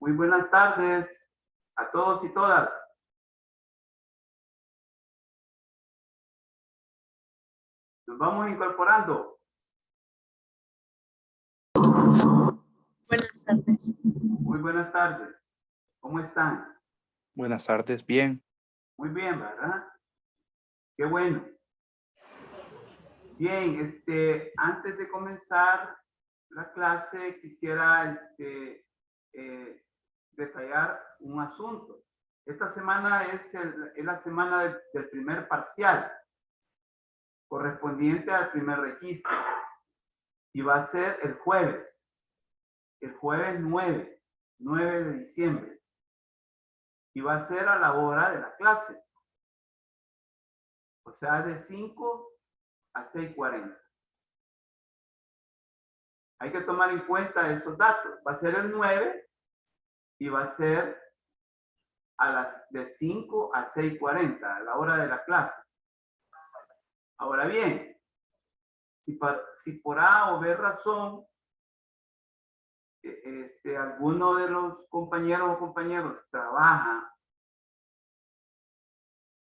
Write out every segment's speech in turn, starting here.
Muy buenas tardes a todos y todas. Nos vamos incorporando. Buenas tardes. Muy buenas tardes. ¿Cómo están? Buenas tardes, bien. Muy bien, ¿verdad? Qué bueno. Bien, antes de comenzar la clase, quisiera detallar un asunto. Esta semana es la semana del primer parcial, correspondiente al primer registro. Y va a ser el jueves 9 de diciembre. Y va a ser a la hora de la clase. O sea, de 5 a 6:40. Hay que tomar en cuenta esos datos. Va a ser el 9 y va a ser de 5 a 6:40, a la hora de la clase. Ahora bien, si por A o B razón, alguno de los compañeros o compañeros trabaja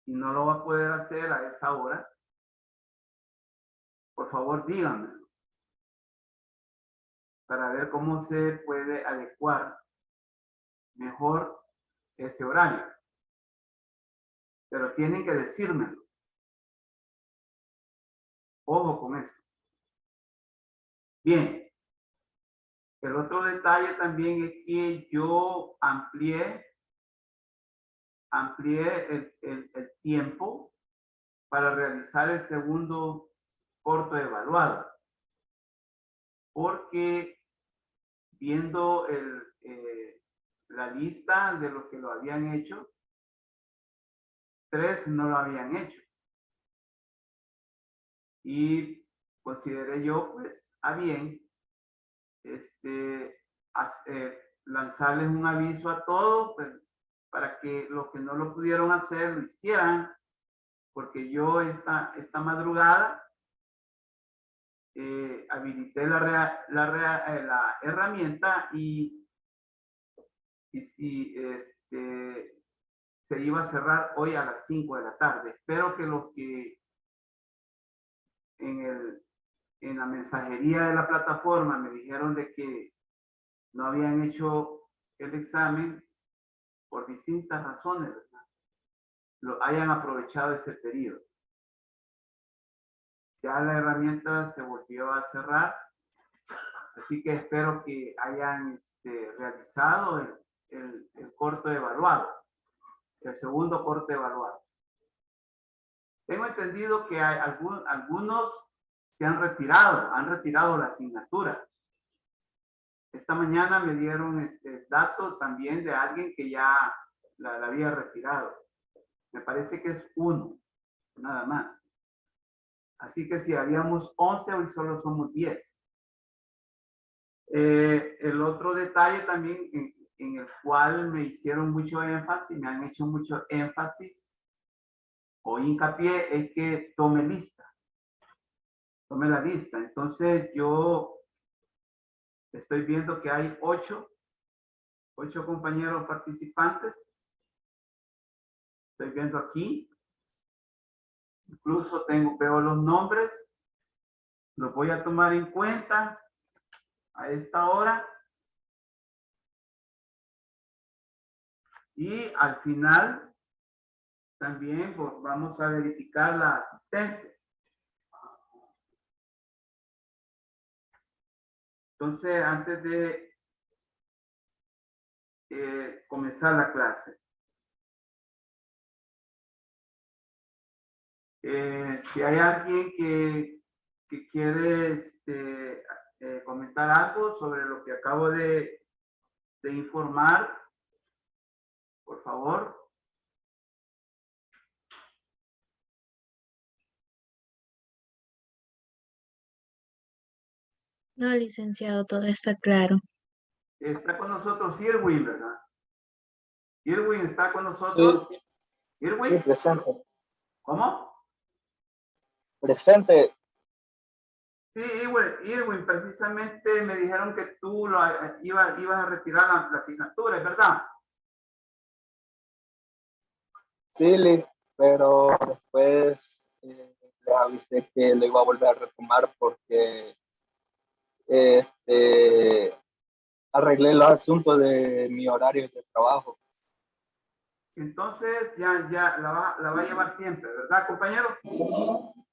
y no lo va a poder hacer a esa hora, por favor díganmelo para ver cómo se puede adecuar mejor ese horario. Pero tienen que decírmelo. Ojo con eso. Bien. El otro detalle también es que yo amplié el tiempo para realizar el segundo corto evaluado. Porque viendo la lista de los que lo habían hecho, 3 no lo habían hecho. Y consideré yo, pues, a bien, lanzarles un aviso a todos, pues, para que los que no lo pudieron hacer, lo hicieran, porque yo esta madrugada habilité la herramienta y se iba a cerrar hoy a las 5 de la tarde. Espero que los que en la mensajería de la plataforma me dijeron de que no habían hecho el examen por distintas razones, ¿verdad? Lo hayan aprovechado ese periodo. Ya la herramienta se volvió a cerrar, así que espero que hayan realizado el corto evaluado, el segundo corto evaluado. Tengo entendido que hay algunos se han retirado la asignatura. Esta mañana me dieron datos también de alguien que ya la había retirado. Me parece que es uno, nada más. Así que si habíamos 11, hoy solo somos 10. El otro detalle también en el cual me hicieron mucho énfasis, me han hecho mucho énfasis o hincapié es que tome la lista. Entonces yo estoy viendo que hay 8 compañeros participantes. Estoy viendo aquí. Incluso veo los nombres. Los voy a tomar en cuenta a esta hora. Y al final también vamos a verificar la asistencia. Entonces, antes de comenzar la clase, si hay alguien que quiere comentar algo sobre lo que acabo de informar, por favor. No, licenciado, todo está claro. Está con nosotros Irwin, ¿verdad? Irwin está con nosotros. Sí, Irwin. sí, presente. ¿Cómo? Presente. Sí, Irwin, precisamente me dijeron que tú ibas a retirar la asignatura, ¿es verdad? Sí, Lick, pero después les avisé que lo iba a volver a retomar porque arreglé los asuntos de mi horario de trabajo. Entonces ya la va a llevar siempre, ¿verdad, compañero?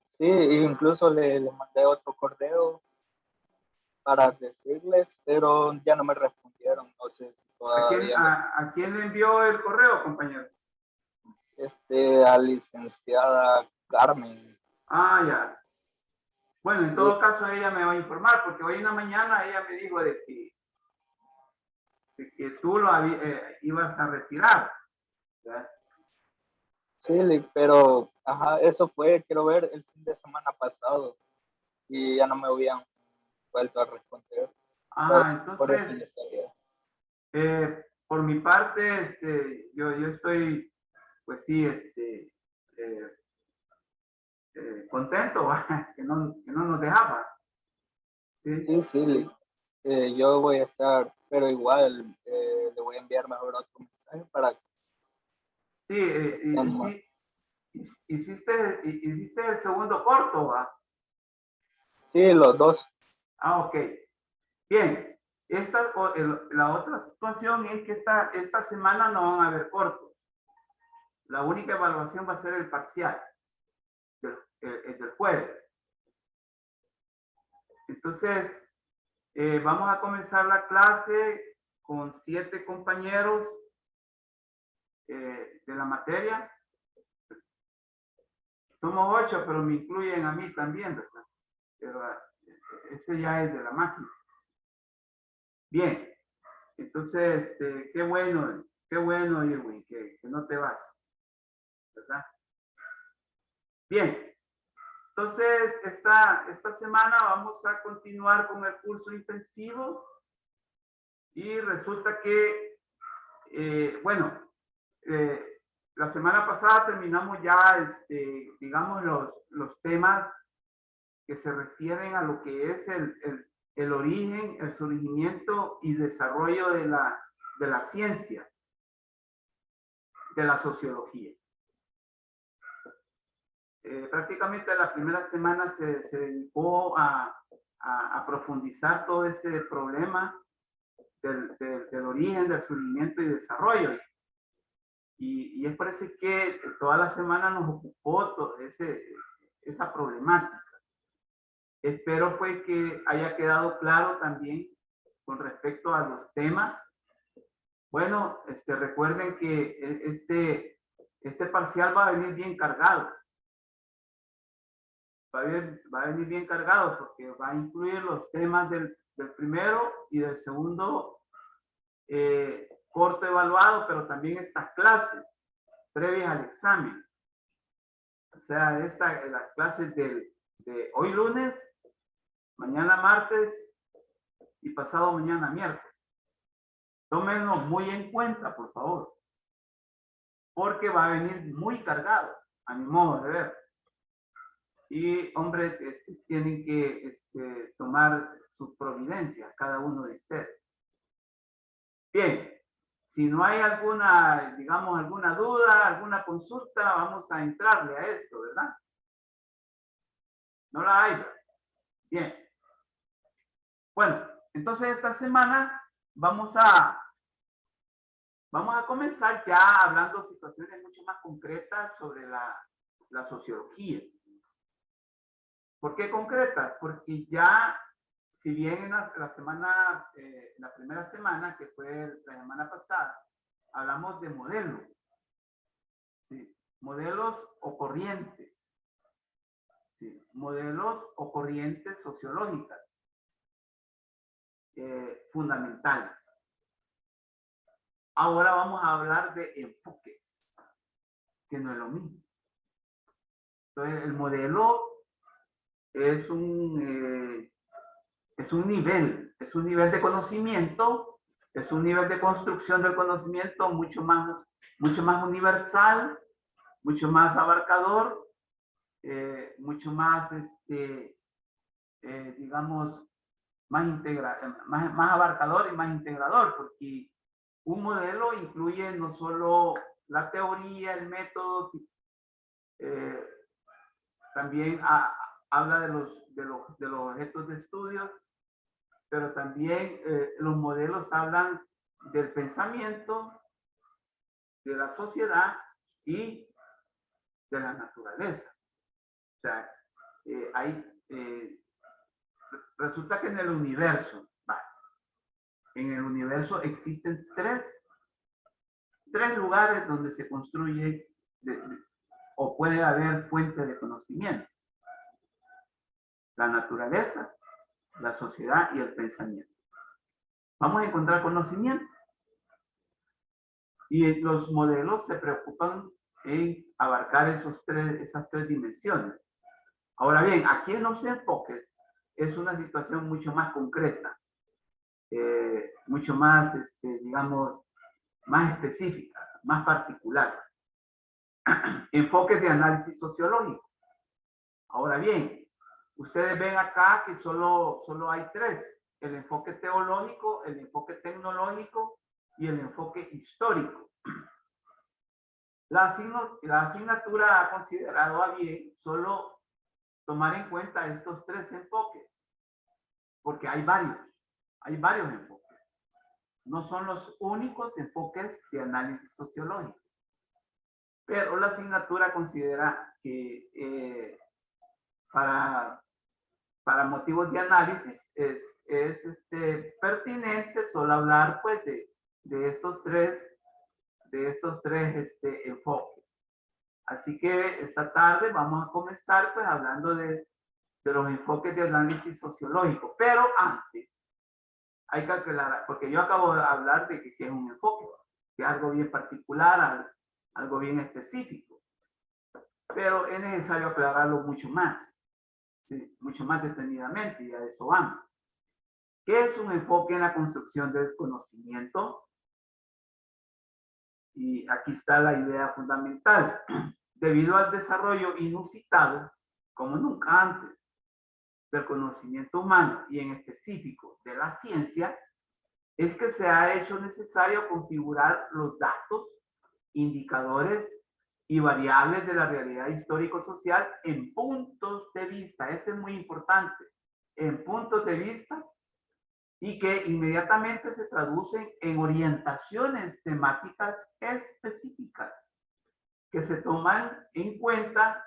Sí, incluso le mandé otro correo para decirles, pero ya no me respondieron. No sé si todavía ¿A quién le envió el correo, compañero? a licenciada Carmen. Ah, ya. Bueno, en Sí, todo caso ella me va a informar, porque hoy en la mañana ella me dijo de que tú ibas a retirar, ¿verdad? sí, Lick, pero ajá, eso fue, quiero ver, el fin de semana pasado y ya no me habían vuelto a responder. Por eso yo Entonces, estaría. por mi parte, yo estoy, pues sí, contento que no nos dejaba. ¿Sí? Sí, sí, Lick. Yo voy a estar, pero igual le voy a enviar mejor otro mensaje para que Sí, estemos. hiciste el segundo corto, ¿va? Sí, los dos. Ok. Bien. La otra situación es que esta semana no van a haber cortos. La única evaluación va a ser el parcial el del jueves. Entonces, vamos a comenzar la clase con 7 compañeros de la materia. Somos 8, pero me incluyen a mí también, ¿verdad? Pero ese ya es de la máquina. Bien, entonces, qué bueno, Irwin, que no te vas, ¿verdad? Bien, entonces esta semana vamos a continuar con el curso intensivo y resulta que, bueno, la semana pasada terminamos ya, digamos, los temas que se refieren a lo que es el origen, el surgimiento y desarrollo de la ciencia, de la sociología. Prácticamente la primera semana se dedicó a profundizar todo ese problema del origen, del surgimiento y desarrollo. Y es por eso que toda la semana nos ocupó esa problemática. Espero pues que haya quedado claro también con respecto a los temas. Bueno, recuerden que este parcial va a venir bien cargado. Va a venir bien cargado porque va a incluir los temas del primero y del segundo corto evaluado, pero también estas clases previas al examen. O sea, las clases de hoy lunes, mañana martes y pasado mañana miércoles. Tómenlo muy en cuenta, por favor, porque va a venir muy cargado, a mi modo de ver. Y, hombre, tienen que tomar sus providencias, cada uno de ustedes. Bien, si no hay alguna, digamos, alguna duda, alguna consulta, vamos a entrarle a esto, ¿verdad? No la hay. Bien. Bueno, entonces esta semana vamos a comenzar ya hablando de situaciones mucho más concretas sobre la sociología. ¿Por qué concretas? Porque ya, si bien en la primera semana, que fue la semana pasada, hablamos de modelos, ¿sí? Modelos o corrientes, ¿sí? Modelos o corrientes sociológicas fundamentales. Ahora vamos a hablar de enfoques, que no es lo mismo. Entonces, el modelo es un nivel de conocimiento, es un nivel de construcción del conocimiento mucho más universal, mucho más abarcador, mucho más digamos, más abarcador y más integrador, porque un modelo incluye no solo la teoría, el método, también habla de los objetos de estudio, pero también los modelos hablan del pensamiento, de la sociedad y de la naturaleza. O sea, resulta que en el universo existen tres lugares donde se construye o puede haber fuente de conocimiento: la naturaleza, la sociedad y el pensamiento. Vamos a encontrar conocimiento y los modelos se preocupan en abarcar esas tres dimensiones. Ahora bien, aquí en los enfoques es una situación mucho más concreta, mucho más, digamos, más específica, más particular. Enfoques de análisis sociológico. Ahora bien, ustedes ven acá que solo hay tres: el enfoque teológico, el enfoque tecnológico y el enfoque histórico. La asignatura ha considerado a bien solo tomar en cuenta estos tres enfoques, porque hay varios enfoques. No son los únicos enfoques de análisis sociológico. Pero la asignatura considera que para motivos de análisis es pertinente solo hablar pues de estos tres enfoques. Así que esta tarde vamos a comenzar pues hablando de los enfoques de análisis sociológico. Pero antes hay que aclarar, porque yo acabo de hablar de que es un enfoque, que es algo bien particular, algo bien específico. Pero es necesario aclararlo mucho más, ¿sí? Mucho más detenidamente, y a eso vamos. ¿Qué es un enfoque en la construcción del conocimiento? Y aquí está la idea fundamental. Debido al desarrollo inusitado, como nunca antes, del conocimiento humano y en específico de la ciencia, es que se ha hecho necesario configurar los datos, indicadores y variables de la realidad histórico-social en puntos de vista. Esto es muy importante, en puntos de vista, y que inmediatamente se traducen en orientaciones temáticas específicas que se toman en cuenta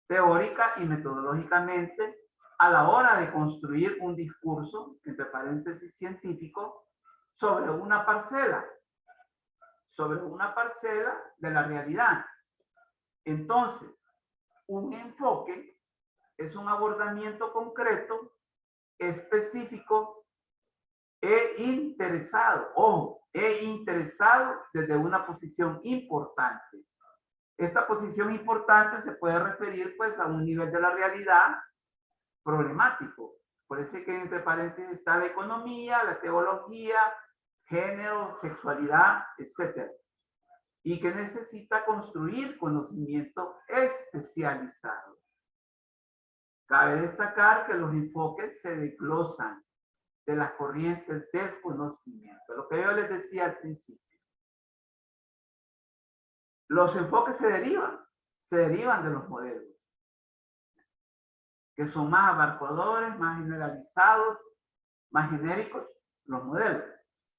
teórica y metodológicamente a la hora de construir un discurso, entre paréntesis científico, sobre una parcela de la realidad. Entonces, un enfoque es un abordamiento concreto, específico e interesado, ojo, interesado desde una posición importante. Esta posición importante se puede referir pues a un nivel de la realidad problemático. Por eso que entre paréntesis está la economía, la teología, género, sexualidad, etc. Y que necesita construir conocimiento especializado. Cabe destacar que los enfoques se desglosan de las corrientes del conocimiento. Lo que yo les decía al principio. Los enfoques se derivan de los modelos, que son más abarcadores, más generalizados, más genéricos, los modelos.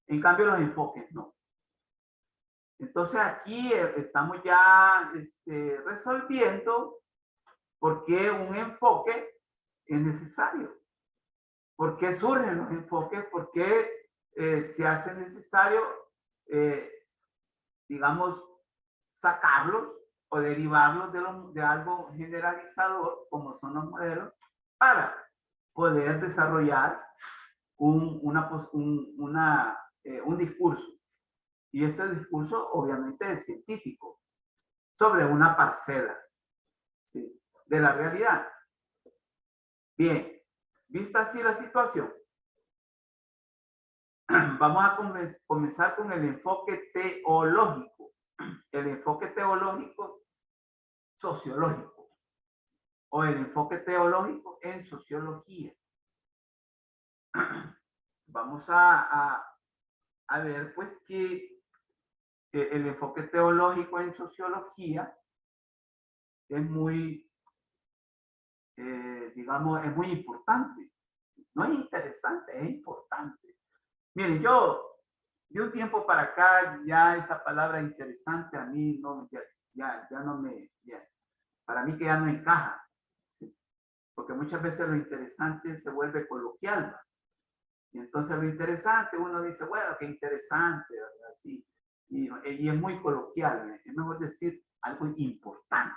En cambio, los enfoques no. Entonces aquí estamos ya resolviendo por qué un enfoque es necesario. ¿Por qué surgen los enfoques? ¿Por qué se hace necesario, digamos, sacarlos o derivarlos de algo generalizador, como son los modelos, para poder desarrollar un discurso? Y ese discurso obviamente es científico, sobre una parcela, ¿sí?, de la realidad. Bien, vista así la situación, vamos a comenzar con el enfoque teológico. El enfoque teológico sociológico. o el enfoque teológico en sociología. Vamos a ver pues que el enfoque teológico en sociología es muy, digamos, es muy importante. No es interesante, es importante. Miren, yo de un tiempo para acá ya esa palabra interesante a mí no, ya no me, para mí que ya no encaja, ¿sí? Porque muchas veces lo interesante se vuelve coloquial, ¿no? Y entonces lo interesante, uno dice, bueno, qué interesante, ¿verdad? Sí. Y es muy coloquial, ¿no? Es mejor decir algo importante.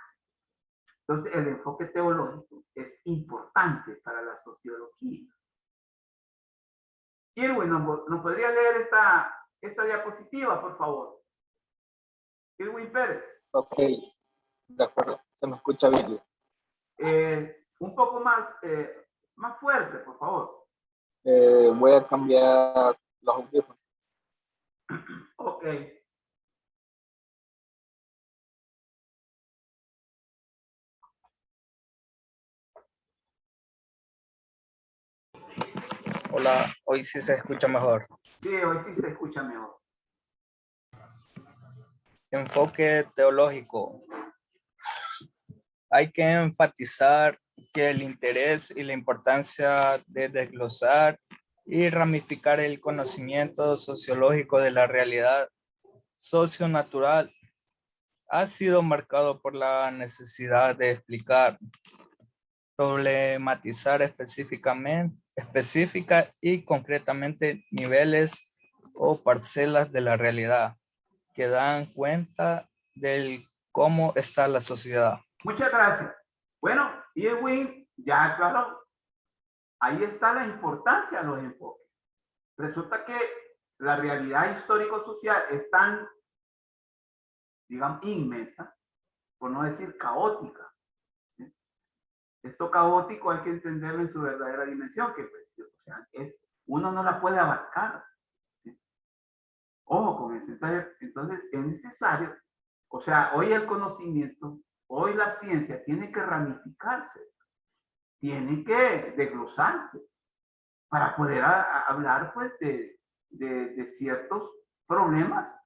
Entonces el enfoque teológico es importante para la sociología. Irwin, ¿nos podría leer esta diapositiva, por favor? Irwin Pérez. Ok, de acuerdo, se me escucha bien. Un poco más fuerte, por favor. Voy a cambiar los audífonos. Ok. Hola, hoy sí se escucha mejor. Sí, hoy sí se escucha mejor. Enfoque teológico. Hay que enfatizar que el interés y la importancia de desglosar y ramificar el conocimiento sociológico de la realidad socionatural ha sido marcado por la necesidad de explicar, problematizar específica y concretamente niveles o parcelas de la realidad que dan cuenta del cómo está la sociedad. Muchas gracias. Bueno, Irwin ya aclaró. Ahí está la importancia de los enfoques. Resulta que la realidad histórico-social es tan, digamos, inmensa, por no decir caótica, ¿sí? Esto caótico hay que entenderlo en su verdadera dimensión, que pues, o sea, uno no la puede abarcar, ¿sí? Ojo con eso. Entonces es necesario, o sea, hoy el conocimiento, hoy la ciencia tiene que ramificarse, tiene que desglosarse para poder hablar pues de ciertos problemas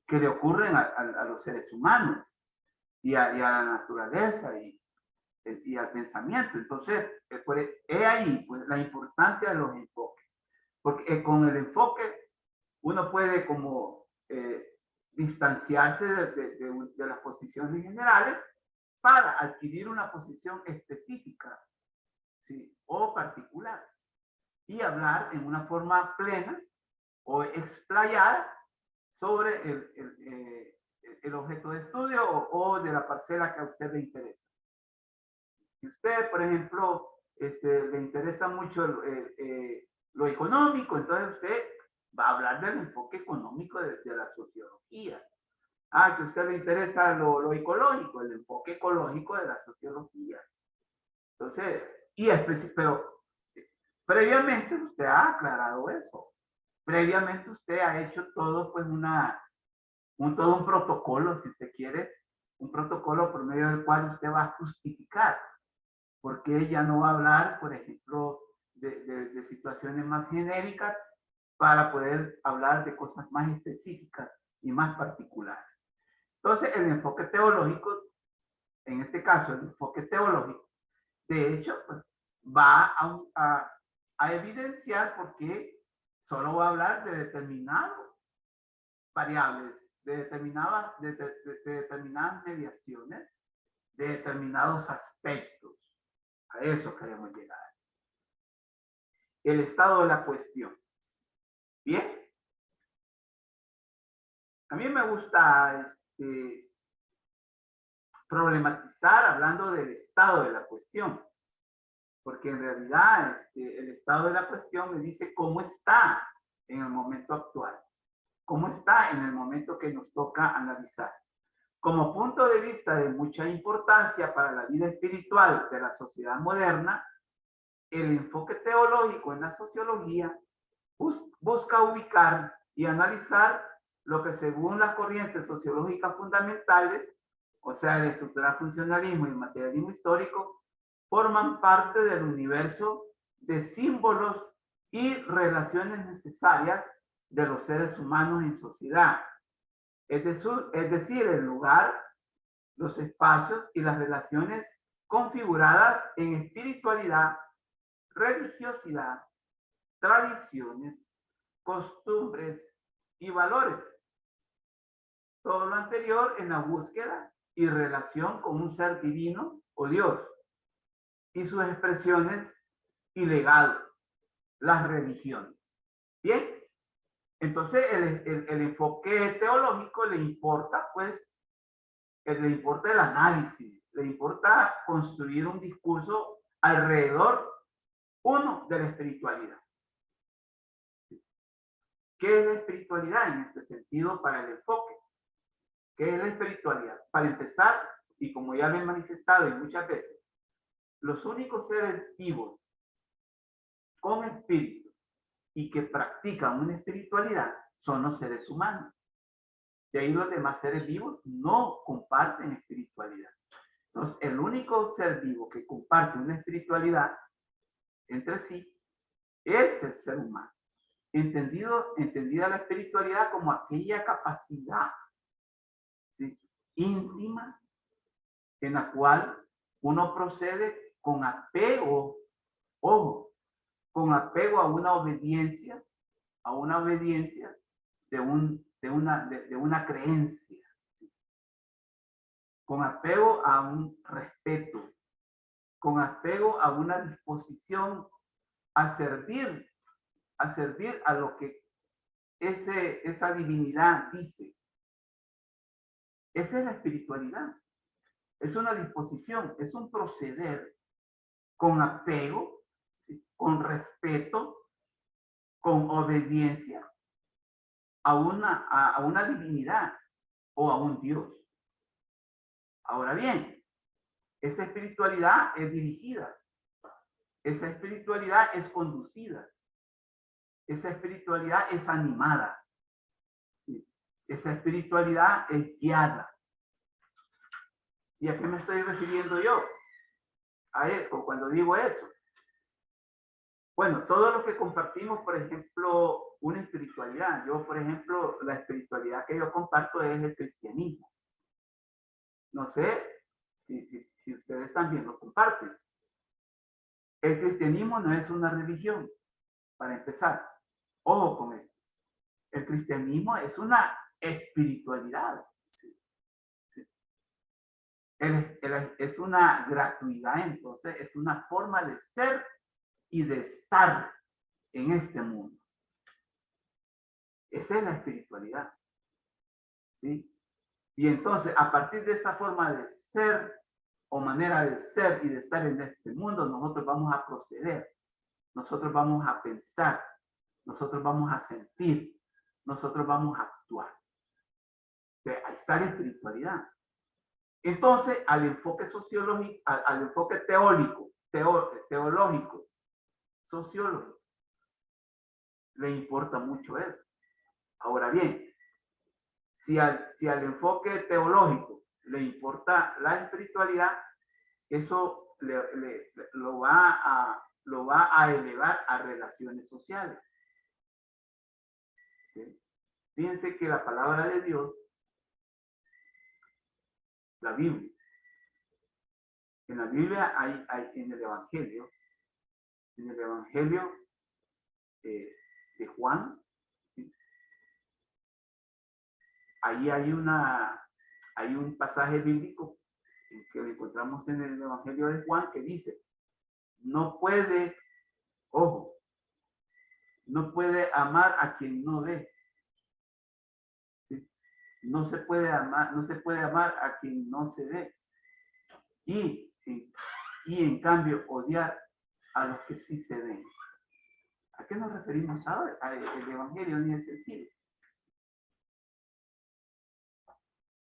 que le ocurren a los seres humanos y a la naturaleza y al pensamiento. Entonces, es ahí pues, la importancia de los enfoques. Porque con el enfoque uno puede como distanciarse de las posiciones generales para adquirir una posición específica, ¿sí? O particular y hablar en una forma plena o explayada sobre el objeto de estudio o de la parcela que a usted le interesa. Si usted, por ejemplo, le interesa mucho lo económico, entonces usted va a hablar del enfoque económico de la sociología. Que a usted le interesa lo ecológico, el enfoque ecológico de la sociología. Entonces, pero previamente usted ha aclarado eso. Previamente usted ha hecho todo, pues, todo un protocolo, si usted quiere, un protocolo por medio del cual usted va a justificar por qué ya no va a hablar, por ejemplo, de situaciones más genéricas para poder hablar de cosas más específicas y más particulares. Entonces, el enfoque teológico, en este caso, el enfoque teológico, de hecho, pues, va a evidenciar por qué solo va a hablar de determinadas variables, de determinadas mediaciones, de determinados aspectos. A eso queremos llegar. El estado de la cuestión. Bien. A mí me gusta problematizar hablando del estado de la cuestión, porque en realidad el estado de la cuestión me dice cómo está en el momento actual, cómo está en el momento que nos toca analizar. Como punto de vista de mucha importancia para la vida espiritual de la sociedad moderna, el enfoque teológico en la sociología busca ubicar y analizar lo que según las corrientes sociológicas fundamentales, o sea, el estructural funcionalismo y el materialismo histórico, forman parte del universo de símbolos y relaciones necesarias de los seres humanos en sociedad. Es decir, el lugar, los espacios y las relaciones configuradas en espiritualidad, religiosidad, tradiciones, costumbres y valores. Todo lo anterior en la búsqueda y relación con un ser divino o Dios y sus expresiones y legado, las religiones. Bien, entonces el enfoque teológico le importa, pues, le importa el análisis, le importa construir un discurso alrededor, uno, de la espiritualidad. ¿Qué es la espiritualidad en este sentido para el enfoque? ¿Qué es la espiritualidad? Para empezar, y como ya lo he manifestado muchas veces, los únicos seres vivos con espíritu y que practican una espiritualidad son los seres humanos. De ahí los demás seres vivos no comparten espiritualidad. Entonces, el único ser vivo que comparte una espiritualidad entre sí es el ser humano. Entendida la espiritualidad como aquella capacidad, ¿sí?, íntima en la cual uno procede con apego, ojo, con apego a una obediencia de una creencia, ¿sí?, con apego a un respeto, con apego a una disposición a servir a lo que esa divinidad dice. Esa es la espiritualidad. Es una disposición, es un proceder con apego, ¿sí?, con respeto, con obediencia a una divinidad o a un Dios. Ahora bien, esa espiritualidad es dirigida, esa espiritualidad es conducida, esa espiritualidad es animada, ¿sí?, esa espiritualidad es guiada. ¿Y a qué me estoy refiriendo yo? A eso, cuando digo eso. Bueno, todo lo que compartimos, por ejemplo, una espiritualidad. Yo, por ejemplo, la espiritualidad que yo comparto es el cristianismo. No sé si ustedes también lo comparten. El cristianismo no es una religión, para empezar. Ojo con eso. El cristianismo es una espiritualidad. ¿Sí? ¿Sí? Es una gratuidad, entonces es una forma de ser y de estar en este mundo. Esa es la espiritualidad. ¿Sí? Y entonces, a partir de esa forma de ser o manera de ser y de estar en este mundo, nosotros vamos a proceder, nosotros vamos a pensar, nosotros vamos a sentir, nosotros vamos a actuar. Ahí está la espiritualidad. Entonces, al enfoque sociológico, al enfoque teológico, sociólogo, le importa mucho eso. Ahora bien, si al enfoque teológico le importa la espiritualidad, eso lo va a elevar a relaciones sociales. ¿Sí? Fíjense que la palabra de Dios, la Biblia, en la Biblia hay en el Evangelio de Juan, ¿sí?, ahí hay un pasaje bíblico que lo encontramos en el Evangelio de Juan que dice, no puede amar a quien no ve. ¿Sí? No se puede amar a quien no se ve. Y en cambio odiar a los que sí se ven. ¿A qué nos referimos ahora? Al Evangelio en ese sentido.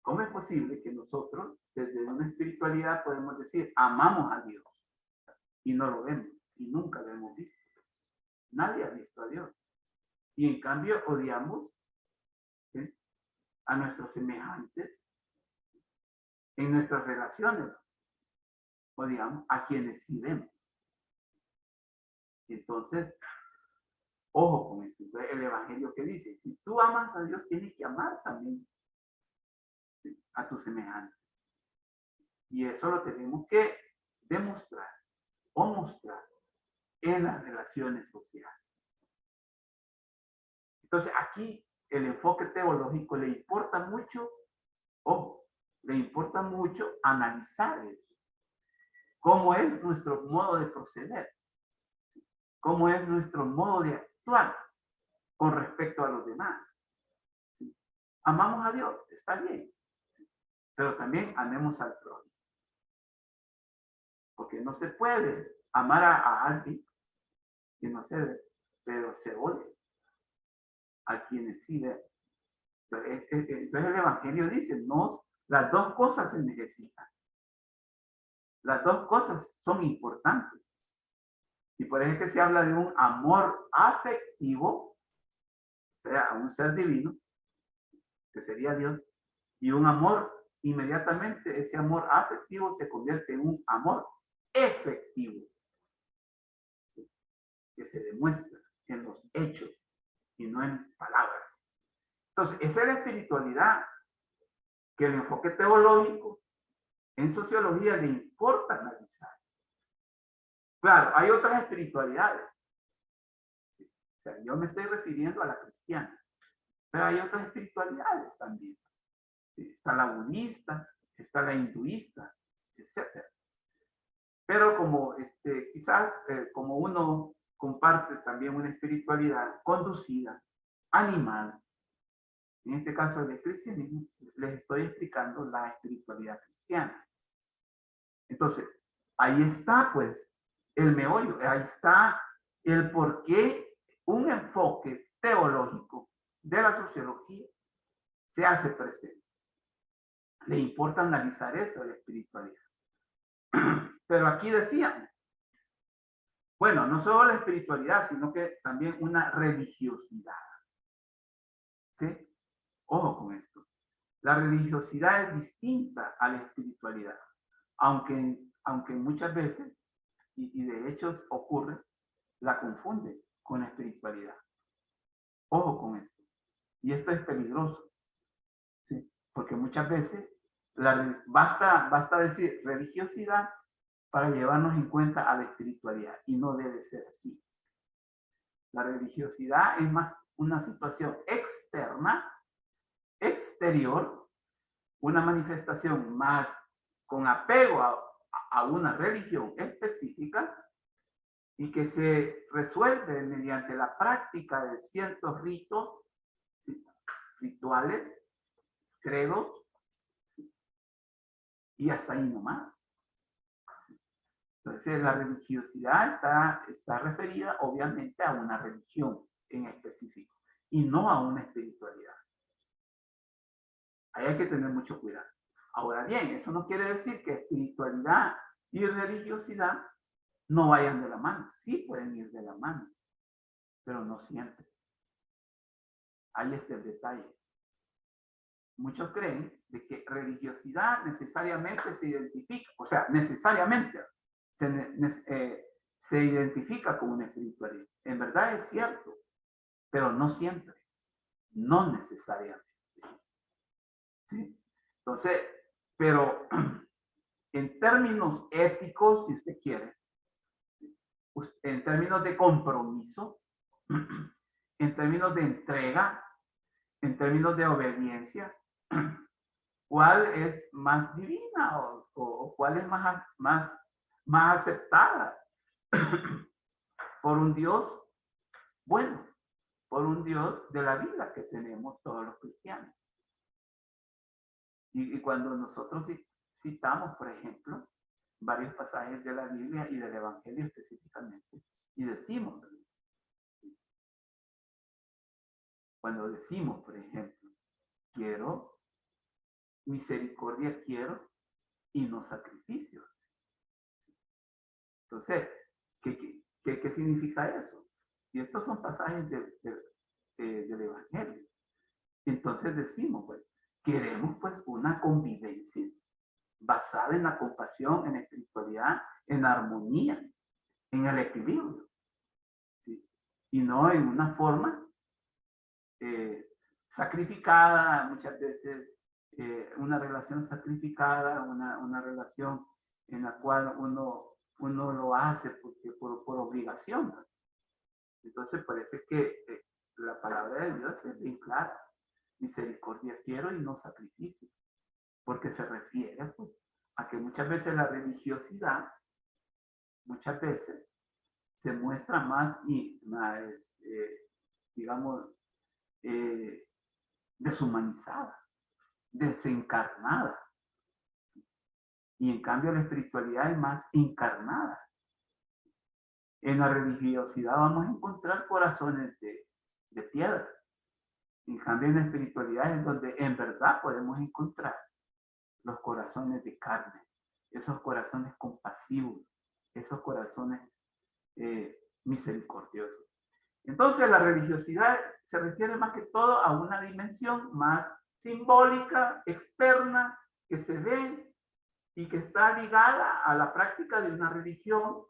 ¿Cómo es posible que nosotros, desde una espiritualidad, podemos decir, amamos a Dios y no lo vemos y nunca lo hemos visto? Nadie ha visto a Dios. Y en cambio odiamos, ¿sí?, a nuestros semejantes en nuestras relaciones o digamos, a quienes sí vemos. Entonces, ojo con esto. Entonces, el Evangelio que dice, si tú amas a Dios, tienes que amar también a tu semejante. Y eso lo tenemos que demostrar o mostrar en las relaciones sociales. Entonces, aquí el enfoque teológico le importa mucho, ojo, le importa mucho analizar eso. Cómo es nuestro modo de proceder. Cómo es nuestro modo de actuar con respecto a los demás. ¿Sí? Amamos a Dios, está bien, pero también amemos al prójimo. Porque no se puede amar a alguien que no se ve, pero se odia a quienes sí ven. Entonces el Evangelio dice, no, las dos cosas se necesitan. Las dos cosas son importantes. Y por eso es que se habla de un amor afectivo, o sea, a un ser divino, que sería Dios, y un amor, inmediatamente ese amor afectivo se convierte en un amor efectivo, que se demuestra en los hechos y no en palabras. Entonces, esa es la espiritualidad que el enfoque teológico en sociología le importa analizar. Claro, hay otras espiritualidades. O sea, yo me estoy refiriendo a la cristiana, pero hay otras espiritualidades también. Está la budista, está la hinduista, etc. Pero como quizás como uno comparte también una espiritualidad conducida, animada, en este caso del cristianismo, les estoy explicando la espiritualidad cristiana. Entonces, ahí está pues el meollo, ahí está el por qué un enfoque teológico de la sociología se hace presente. Le importa analizar eso, la espiritualidad. Pero aquí decían, bueno, no solo la espiritualidad, sino que también una religiosidad. ¿Sí? Ojo con esto. La religiosidad es distinta a la espiritualidad, aunque muchas veces, y de hecho ocurre, la confunde con la espiritualidad. Ojo con esto. Y esto es peligroso, ¿sí? Porque muchas veces basta decir religiosidad para llevarnos en cuenta a la espiritualidad, y no debe ser así. La religiosidad es más una situación externa, exterior, una manifestación más con apego a una religión específica y que se resuelve mediante la práctica de ciertos ritos, ¿sí? Rituales, credos, ¿sí? Y hasta ahí nomás. Entonces, la religiosidad está referida obviamente a una religión en específico y no a una espiritualidad. Ahí hay que tener mucho cuidado. Ahora bien, eso no quiere decir que espiritualidad y religiosidad no vayan de la mano. Sí pueden ir de la mano, pero no siempre. Ahí está el detalle. Muchos creen de que religiosidad necesariamente se identifica, o sea, necesariamente se identifica con una espiritualidad. En verdad es cierto, pero no siempre, no necesariamente. ¿Sí? Entonces, pero en términos éticos, si usted quiere, en términos de compromiso, en términos de entrega, en términos de obediencia, ¿cuál es más divina o cuál es más aceptada por un Dios bueno, por un Dios de la vida que tenemos todos los cristianos? Y cuando nosotros citamos, por ejemplo, varios pasajes de la Biblia y del Evangelio específicamente, y decimos, cuando decimos, por ejemplo, quiero misericordia, quiero y no sacrificios. Entonces, ¿qué significa eso? Y estos son pasajes del Evangelio. Entonces decimos, pues, queremos pues una convivencia basada en la compasión, en la espiritualidad, en la armonía, en el equilibrio, ¿sí? Y no en una forma sacrificada, muchas veces una relación sacrificada, una relación en la cual uno lo hace por obligación. Entonces parece que la palabra de Dios es bien clara. Misericordia quiero y no sacrificio. Porque se refiere pues, a que muchas veces la religiosidad, muchas veces se muestra más digamos, deshumanizada, desencarnada. Y en cambio la espiritualidad es más encarnada. En la religiosidad vamos a encontrar corazones de piedra. En cambio en la espiritualidad es donde en verdad podemos encontrar los corazones de carne, esos corazones compasivos, esos corazones misericordiosos. Entonces la religiosidad se refiere más que todo a una dimensión más simbólica, externa, que se ve y que está ligada a la práctica de una religión,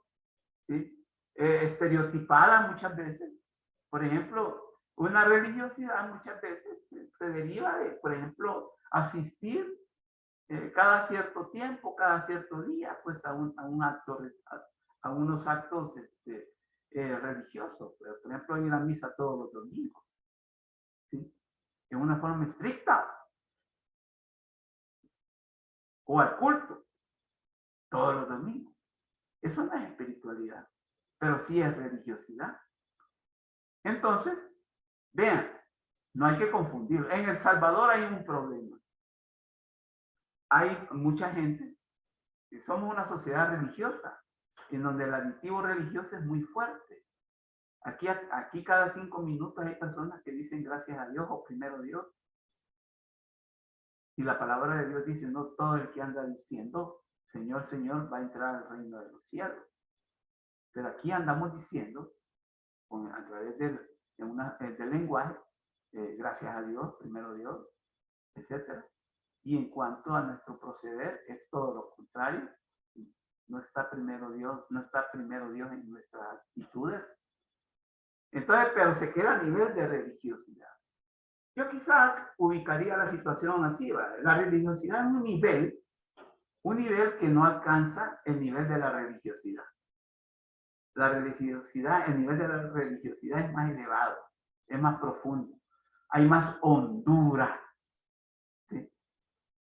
¿sí? Estereotipada muchas veces. Por ejemplo, una religiosidad muchas veces se deriva de, por ejemplo, asistir cada cierto tiempo, cada cierto día, pues a unos actos religiosos. Por ejemplo, ir a misa todos los domingos, ¿sí? En una forma estricta. O al culto todos los domingos. Eso no es espiritualidad, pero sí es religiosidad. Entonces, vean, no hay que confundirlo. En El Salvador hay un problema. Hay mucha gente, somos una sociedad religiosa, en donde el aditivo religioso es muy fuerte. Aquí cada 5 minutos hay personas que dicen gracias a Dios o primero Dios. Y la palabra de Dios dice, no todo el que anda diciendo, Señor, Señor, va a entrar al reino de los cielos. Pero aquí andamos diciendo, a través del lenguaje, gracias a Dios, primero Dios, etc. Y en cuanto a nuestro proceder, es todo lo contrario. No está primero Dios en nuestras actitudes. Entonces, pero se queda a nivel de religiosidad. Yo quizás ubicaría la situación así, ¿vale? La religiosidad es un nivel que no alcanza el nivel de la religiosidad. El nivel de la religiosidad es más elevado, es más profundo. Hay más hondura, ¿sí?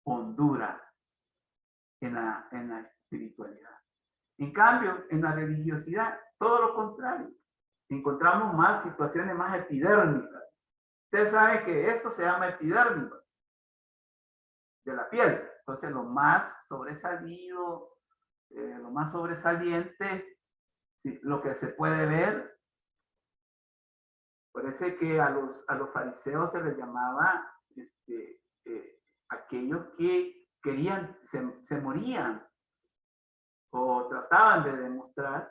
Hondura en la espiritualidad. En cambio, en la religiosidad, todo lo contrario. Encontramos más situaciones más epidérmicas. Usted sabe que esto se llama epidermis de la piel. Entonces, lo más sobresalido, lo más sobresaliente, ¿sí? Lo que se puede ver, parece que a los fariseos se les llamaba aquellos que querían, se morían o trataban de demostrar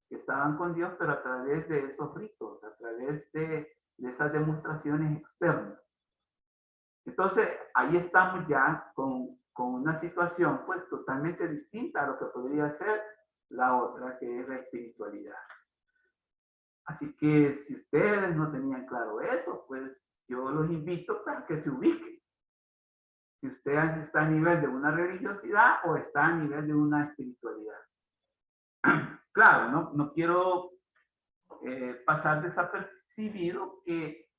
que estaban con Dios, pero a través de esos ritos, a través de esas demostraciones externas. Entonces, ahí estamos ya con una situación pues totalmente distinta a lo que podría ser la otra, que es la espiritualidad. Así que si ustedes no tenían claro eso, pues yo los invito para que se ubiquen. Si usted está a nivel de una religiosidad o está a nivel de una espiritualidad. Claro, no quiero pasar desapercibido que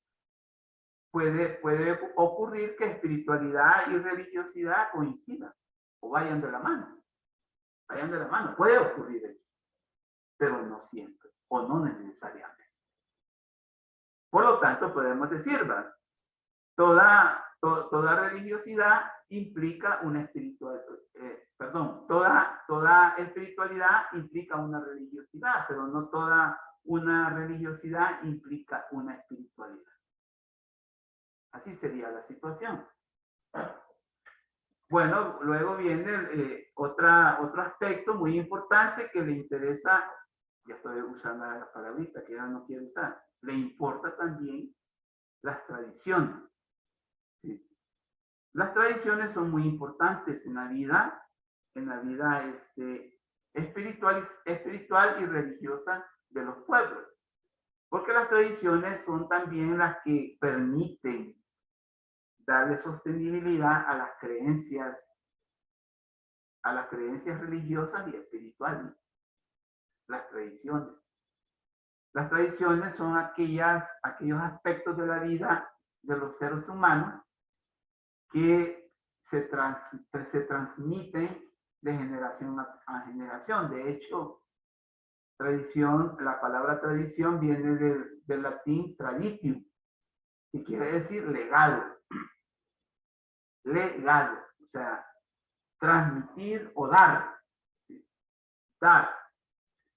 puede ocurrir que espiritualidad y religiosidad coincidan o vayan de la mano. Vayan de la mano. Puede ocurrir eso, pero no siempre o no necesariamente. Por lo tanto, podemos decir, ¿verdad? Toda religiosidad implica una espiritualidad, toda espiritualidad implica una religiosidad, pero no toda una religiosidad implica una espiritualidad. Así sería la situación. Bueno, luego viene otro aspecto muy importante que le interesa, ya estoy usando la palabrita que ya no quiero usar, le importa también las tradiciones. ¿Sí? Las tradiciones son muy importantes en la vida espiritual y religiosa de los pueblos. Porque las tradiciones son también las que permiten darle sostenibilidad a las creencias religiosas y espirituales. Las tradiciones. Las tradiciones son aquellos aspectos de la vida de los seres humanos que se transmiten de generación a generación. De hecho, tradición, la palabra tradición viene del latín traditio, que quiere decir legado. Legado, o sea, transmitir o dar. Dar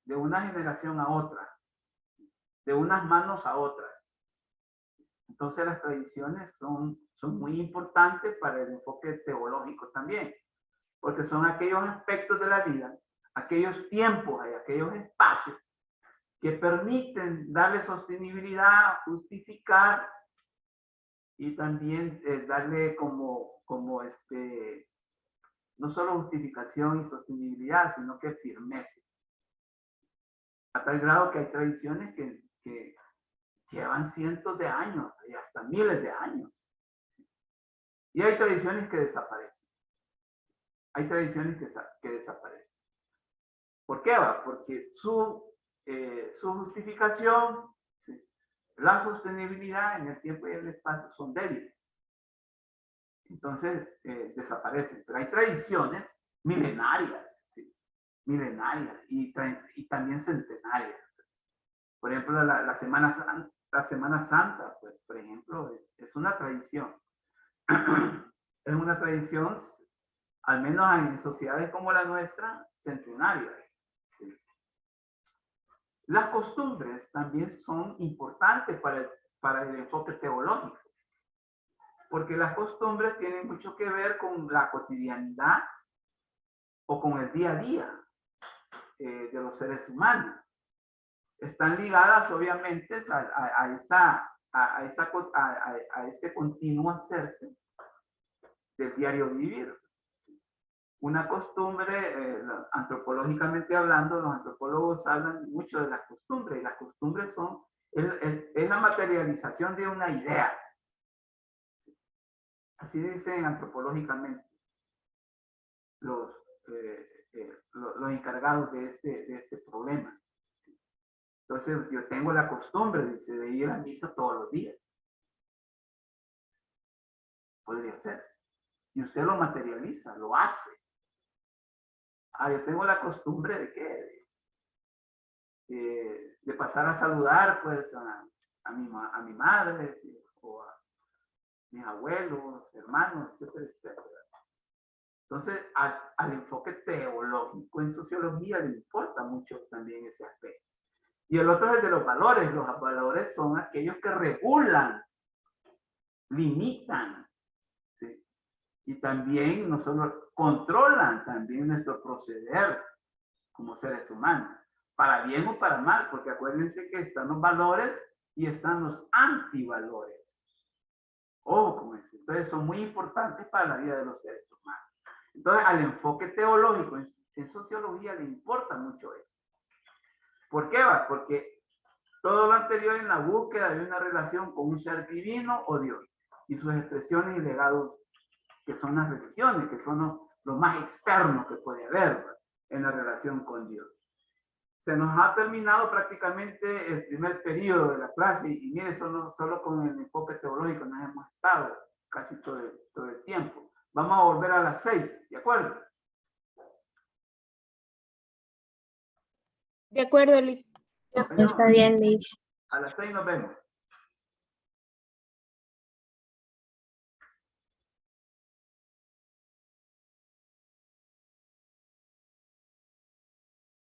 de una generación a otra, de unas manos a otras. Entonces las tradiciones son muy importantes para el enfoque teológico también, porque son aquellos aspectos de la vida, aquellos tiempos y aquellos espacios que permiten darle sostenibilidad, justificar y también darle como no solo justificación y sostenibilidad, sino que firmeza. A tal grado que hay tradiciones que llevan cientos de años y hasta miles de años. Y hay tradiciones que desaparecen. Hay tradiciones que desaparecen. ¿Por qué va? Porque su justificación, ¿sí?, la sostenibilidad en el tiempo y el espacio son débiles. Entonces desaparecen. Pero hay tradiciones milenarias, ¿sí?, milenarias y también centenarias. Por ejemplo, la Semana Santa, pues, por ejemplo, es una tradición. Es una tradición, al menos en sociedades como la nuestra, centenarias. ¿Sí? Las costumbres también son importantes para el enfoque teológico, porque las costumbres tienen mucho que ver con la cotidianidad o con el día a día de los seres humanos. Están ligadas, obviamente, a ese continuo hacerse del diario vivir. Una costumbre, antropológicamente hablando, los antropólogos hablan mucho de las costumbres, y las costumbres es la materialización de una idea. Así dicen antropológicamente los encargados de este problema. Entonces, yo tengo la costumbre, dice, de ir a misa todos los días. Podría ser. Y usted lo materializa, lo hace. Yo tengo la costumbre de qué? De pasar a saludar, pues, a mi madre, ¿sí?, o a mis abuelos, hermanos, etcétera, etcétera. Entonces, al enfoque teológico en sociología le importa mucho también ese aspecto. Y el otro es el de los valores. Los valores son aquellos que regulan, limitan, ¿sí?, y también no solo controlan también nuestro proceder como seres humanos, para bien o para mal, porque acuérdense que están los valores y están los antivalores. Ojo con eso. Entonces son muy importantes para la vida de los seres humanos. Entonces al enfoque teológico en sociología le importa mucho eso. ¿Por qué va? Porque todo lo anterior en la búsqueda de una relación con un ser divino o Dios y sus expresiones y legados, que son las religiones, que son lo más externo que puede haber, ¿verdad?, en la relación con Dios. Se nos ha terminado prácticamente el primer periodo de la clase y mire, solo con el enfoque teológico nos hemos estado casi todo el tiempo. Vamos a volver a las 6, ¿de acuerdo? De acuerdo, Lick. Bueno, Está bien, Lick. a las 6 nos vemos.